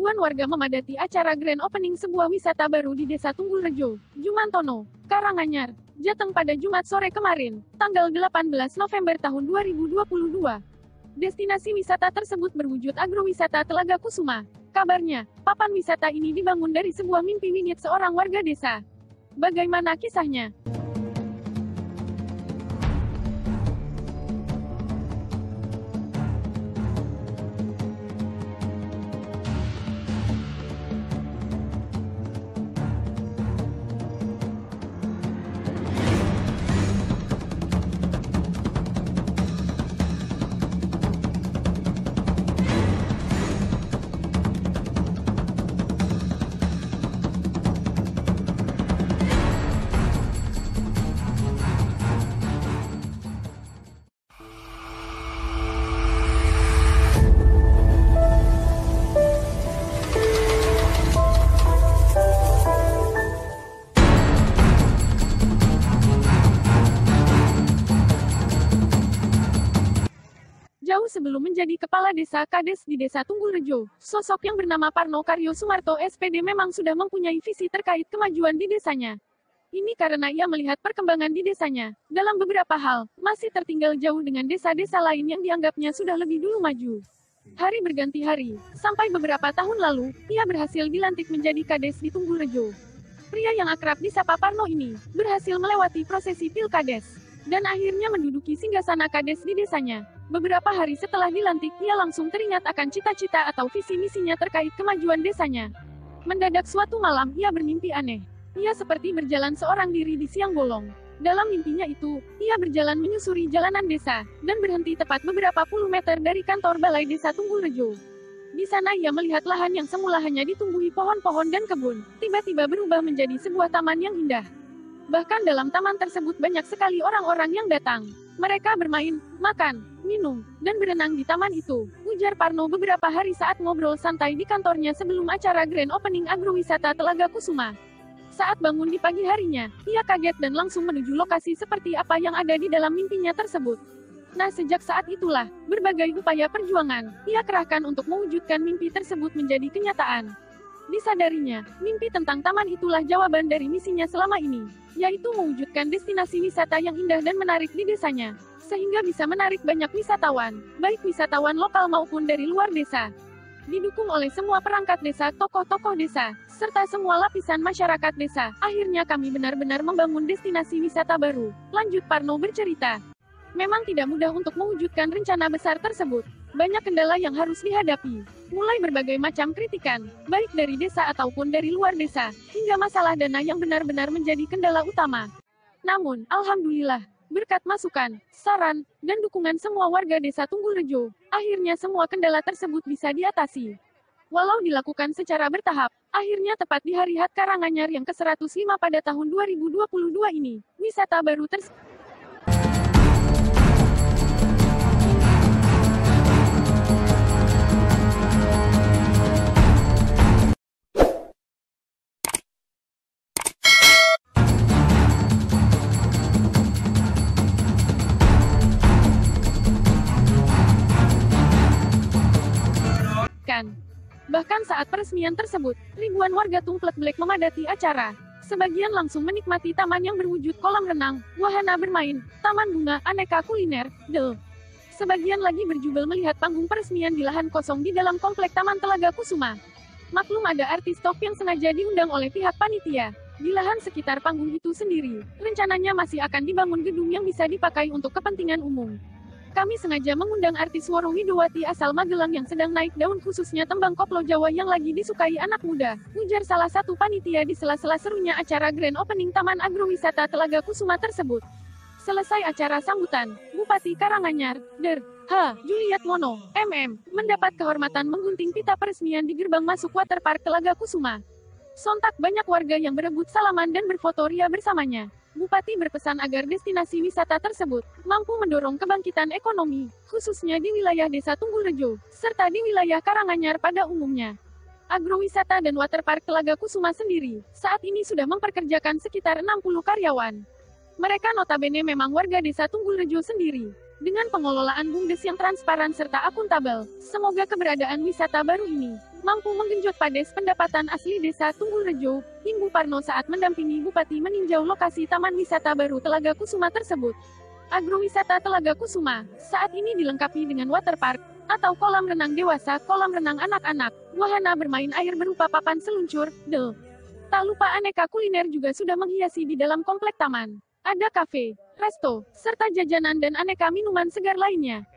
Ribuan warga memadati acara grand opening sebuah wisata baru di Desa Tunggulrejo, Jumantono, Karanganyar, Jateng pada Jumat sore kemarin, tanggal 18 November tahun 2022. Destinasi wisata tersebut berwujud agrowisata Telaga Kusuma. Kabarnya, papan wisata ini dibangun dari sebuah mimpi wingit seorang warga desa. Bagaimana kisahnya? Jauh sebelum menjadi kepala desa Kades di Desa Tunggulrejo, sosok yang bernama Parno Karyo Sumarto SPD memang sudah mempunyai visi terkait kemajuan di desanya. Ini karena ia melihat perkembangan di desanya, dalam beberapa hal, masih tertinggal jauh dengan desa-desa lain yang dianggapnya sudah lebih dulu maju. Hari berganti hari, sampai beberapa tahun lalu, ia berhasil dilantik menjadi Kades di Tunggulrejo. Pria yang akrab disapa Parno ini, berhasil melewati prosesi Pilkades, dan akhirnya menduduki singgasana Kades di desanya. Beberapa hari setelah dilantik, ia langsung teringat akan cita-cita atau visi misinya terkait kemajuan desanya. Mendadak suatu malam, ia bermimpi aneh. Ia seperti berjalan seorang diri di siang bolong. Dalam mimpinya itu, ia berjalan menyusuri jalanan desa, dan berhenti tepat beberapa puluh meter dari kantor balai desa Tunggulrejo. Di sana ia melihat lahan yang semula hanya ditumbuhi pohon-pohon dan kebun, tiba-tiba berubah menjadi sebuah taman yang indah. Bahkan dalam taman tersebut banyak sekali orang-orang yang datang. Mereka bermain, makan, minum, dan berenang di taman itu, ujar Parno beberapa hari saat ngobrol santai di kantornya sebelum acara grand opening agrowisata Telaga Kusuma. Saat bangun di pagi harinya, ia kaget dan langsung menuju lokasi seperti apa yang ada di dalam mimpinya tersebut. Nah, sejak saat itulah, berbagai upaya perjuangan, ia kerahkan untuk mewujudkan mimpi tersebut menjadi kenyataan. Disadarinya, mimpi tentang taman itulah jawaban dari misinya selama ini, yaitu mewujudkan destinasi wisata yang indah dan menarik di desanya, sehingga bisa menarik banyak wisatawan, baik wisatawan lokal maupun dari luar desa. Didukung oleh semua perangkat desa, tokoh-tokoh desa, serta semua lapisan masyarakat desa, akhirnya kami benar-benar membangun destinasi wisata baru, lanjut Parno bercerita. Memang tidak mudah untuk mewujudkan rencana besar tersebut. Banyak kendala yang harus dihadapi, mulai berbagai macam kritikan, baik dari desa ataupun dari luar desa, hingga masalah dana yang benar-benar menjadi kendala utama. Namun, alhamdulillah, berkat masukan, saran, dan dukungan semua warga desa Tunggulrejo, akhirnya semua kendala tersebut bisa diatasi. Walau dilakukan secara bertahap, akhirnya tepat di Hari Had Karanganyar yang ke-105 pada tahun 2022 ini, wisata baru tersebut. Bahkan saat peresmian tersebut, ribuan warga Tumplek Blek memadati acara. Sebagian langsung menikmati taman yang berwujud kolam renang, wahana bermain, taman bunga, aneka kuliner, Sebagian lagi berjubel melihat panggung peresmian di lahan kosong di dalam komplek Taman Telaga Kusuma. Maklum ada artis top yang sengaja diundang oleh pihak panitia. Di lahan sekitar panggung itu sendiri, rencananya masih akan dibangun gedung yang bisa dipakai untuk kepentingan umum. Kami sengaja mengundang artis Woro Widowati asal Magelang yang sedang naik daun khususnya tembang koplo Jawa yang lagi disukai anak muda, ujar salah satu panitia di sela-sela serunya acara grand opening Taman Agrowisata Telaga Kusuma tersebut. Selesai acara sambutan, Bupati Karanganyar, Juliet Mono, mendapat kehormatan menggunting pita peresmian di gerbang masuk waterpark Telaga Kusuma. Sontak banyak warga yang berebut salaman dan berfoto ria bersamanya. Bupati berpesan agar destinasi wisata tersebut mampu mendorong kebangkitan ekonomi, khususnya di wilayah Desa Tunggulrejo, serta di wilayah Karanganyar pada umumnya. Agrowisata dan waterpark Telaga Kusuma sendiri, saat ini sudah memperkerjakan sekitar 60 karyawan. Mereka notabene memang warga Desa Tunggulrejo sendiri. Dengan pengelolaan BUMDes yang transparan serta akuntabel, semoga keberadaan wisata baru ini mampu menggenjot PADES pendapatan asli Desa Tunggulrejo. Ibu Parno saat mendampingi Bupati meninjau lokasi Taman Wisata Baru Telaga Kusuma tersebut. Agrowisata Telaga Kusuma saat ini dilengkapi dengan waterpark atau kolam renang dewasa, kolam renang anak-anak, wahana bermain air berupa papan seluncur, tak lupa aneka kuliner juga sudah menghiasi di dalam komplek taman. Ada kafe, resto, serta jajanan dan aneka minuman segar lainnya.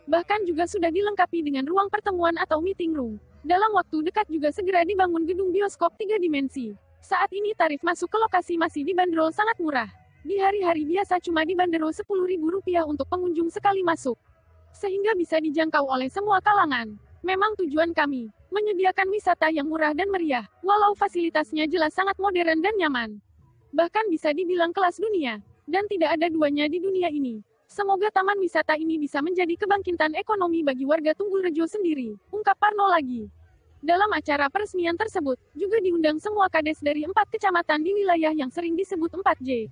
Bahkan juga sudah dilengkapi dengan ruang pertemuan atau meeting room. Dalam waktu dekat juga segera dibangun gedung bioskop 3 dimensi. Saat ini tarif masuk ke lokasi masih dibanderol sangat murah. Di hari-hari biasa cuma dibanderol Rp10.000 untuk pengunjung sekali masuk. Sehingga bisa dijangkau oleh semua kalangan. Memang tujuan kami, menyediakan wisata yang murah dan meriah, walau fasilitasnya jelas sangat modern dan nyaman. Bahkan bisa dibilang kelas dunia, dan tidak ada duanya di dunia ini. Semoga taman wisata ini bisa menjadi kebangkitan ekonomi bagi warga Tunggulrejo sendiri, ungkap Parno lagi. Dalam acara peresmian tersebut, juga diundang semua kades dari 4 kecamatan di wilayah yang sering disebut 4J.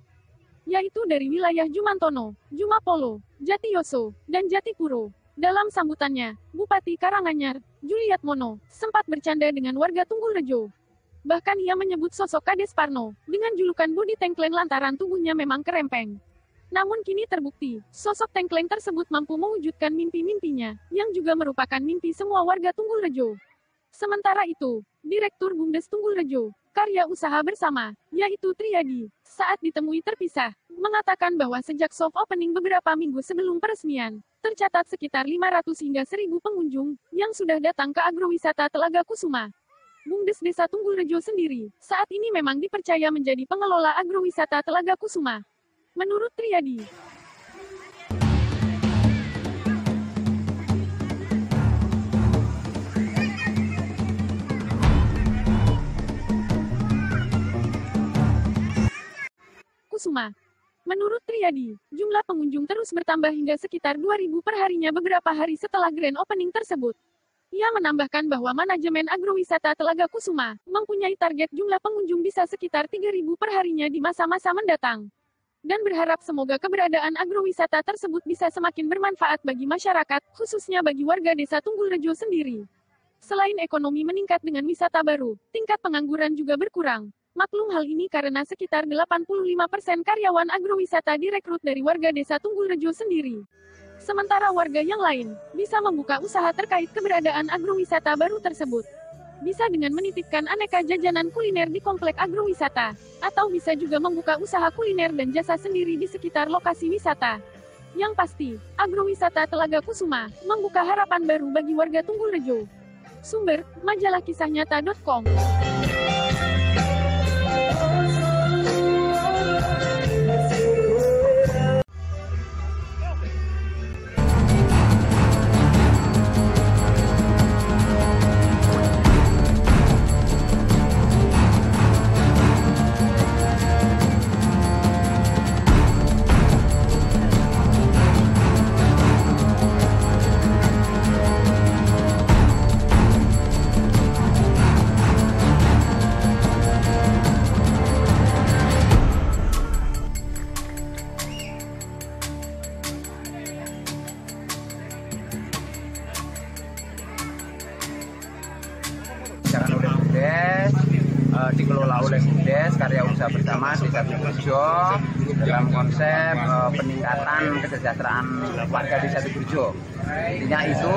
Yaitu dari wilayah Jumantono, Jumapolo, Jatiyoso, dan Jatipuro. Dalam sambutannya, Bupati Karanganyar, Juliatmono, sempat bercanda dengan warga Tunggulrejo. Bahkan ia menyebut sosok Kades Parno, dengan julukan bodi tengkleng lantaran tubuhnya memang kerempeng. Namun kini terbukti, sosok tengkleng tersebut mampu mewujudkan mimpi-mimpinya, yang juga merupakan mimpi semua warga Tunggulrejo. Sementara itu, Direktur BUMDes Tunggulrejo, Karya Usaha Bersama, yaitu Triadi, saat ditemui terpisah, mengatakan bahwa sejak soft opening beberapa minggu sebelum peresmian, tercatat sekitar 500 hingga 1.000 pengunjung, yang sudah datang ke agrowisata Telaga Kusuma. BUMDes Desa Tunggulrejo sendiri, saat ini memang dipercaya menjadi pengelola agrowisata Telaga Kusuma. Menurut Triadi, Kusuma. Menurut Triadi, jumlah pengunjung terus bertambah hingga sekitar 2.000 per harinya beberapa hari setelah grand opening tersebut. Ia menambahkan bahwa manajemen agrowisata Telaga Kusuma mempunyai target jumlah pengunjung bisa sekitar 3.000 per harinya di masa-masa mendatang. Dan berharap semoga keberadaan agrowisata tersebut bisa semakin bermanfaat bagi masyarakat, khususnya bagi warga Desa Tunggulrejo sendiri. Selain ekonomi meningkat dengan wisata baru, tingkat pengangguran juga berkurang. Maklum hal ini karena sekitar 85% karyawan agrowisata direkrut dari warga Desa Tunggulrejo sendiri. Sementara warga yang lain, bisa membuka usaha terkait keberadaan agrowisata baru tersebut. Bisa dengan menitipkan aneka jajanan kuliner di komplek agrowisata, atau bisa juga membuka usaha kuliner dan jasa sendiri di sekitar lokasi wisata. Yang pasti, agrowisata Telaga Kusuma membuka harapan baru bagi warga Tunggulrejo. Sumber, majalah kisahnyata.com. Oleh BUMDes, dikelola oleh BUMDes Karya Usaha Bersama Desa Tunggulrejo dalam konsep peningkatan kesejahteraan warga Desa Tunggulrejo. Intinya itu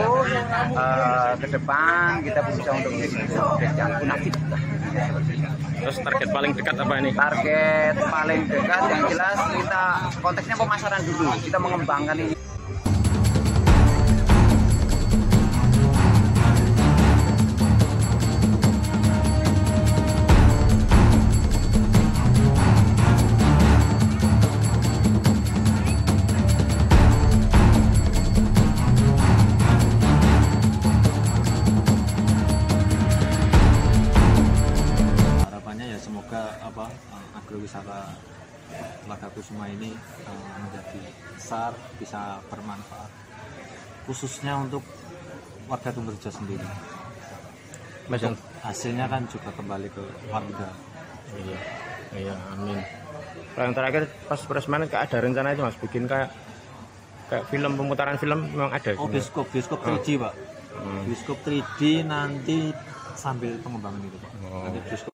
ke depan kita berusaha untuk menjadi BUMDes yang aktif. Terus target paling dekat apa ini? Target paling dekat yang jelas kita konteksnya pemasaran dulu, kita mengembangkan ini. Semoga agrowisata Telaga Kusuma ini menjadi besar, bisa bermanfaat khususnya untuk warga Tunggulrejo sendiri. Untuk hasilnya kan juga kembali ke warga. Iya, amin. Yang terakhir pas peresmian ada rencana itu Mas bikin kayak Kayak film, pemutaran film memang ada. Oh, bioskop 3D, Pak. Bioskop 3D nanti sambil pengembangan itu, Pak. Nanti bioskop